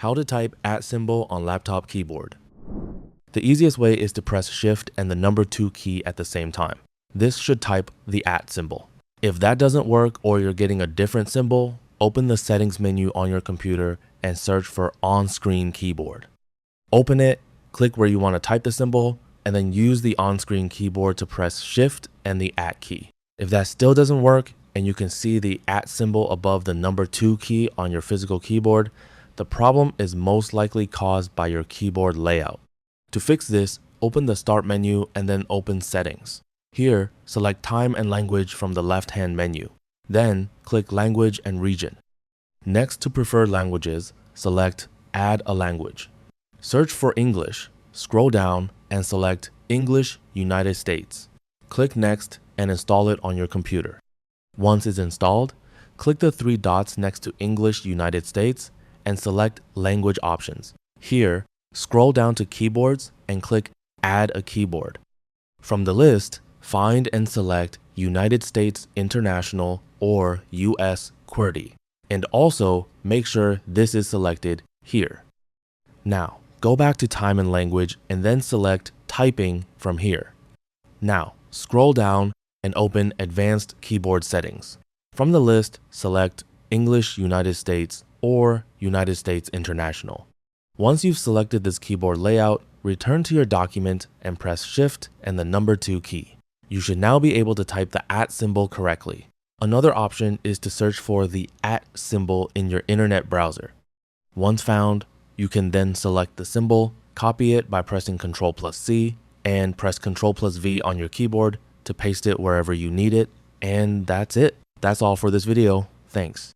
How to type @ symbol on laptop keyboard. The easiest way is to press Shift and the number 2 key at the same time. This should type the @ symbol. If that doesn't work or you're getting a different symbol, open the settings menu on your computer and search for on-screen keyboard. Open it, click where you want to type the symbol, and then use the on-screen keyboard to press Shift and the @ key. If that still doesn't work and you can see the @ symbol above the number 2 key on your physical keyboard, the problem is most likely caused by your keyboard layout. To fix this, open the Start menu and then open Settings. Here, select Time and Language from the left-hand menu. Then, click Language and Region. Next to Preferred Languages, select Add a Language. Search for English, scroll down, and select English United States. Click Next and install it on your computer. Once it's installed, click the 3 dots next to English United States and select Language Options. Here, scroll down to Keyboards and click Add a Keyboard. From the list, find and select United States International or US QWERTY, and also make sure this is selected here. Now, go back to Time and Language and then select Typing from here. Now, scroll down and open Advanced Keyboard Settings. From the list, select English United States or United States International. Once you've selected this keyboard layout, return to your document and press Shift and the number 2 key. You should now be able to type the @ symbol correctly. Another option is to search for the @ symbol in your internet browser. Once found, you can then select the symbol, copy it by pressing Ctrl+C, and press Ctrl+V on your keyboard to paste it wherever you need it, and that's it. That's all for this video. Thanks.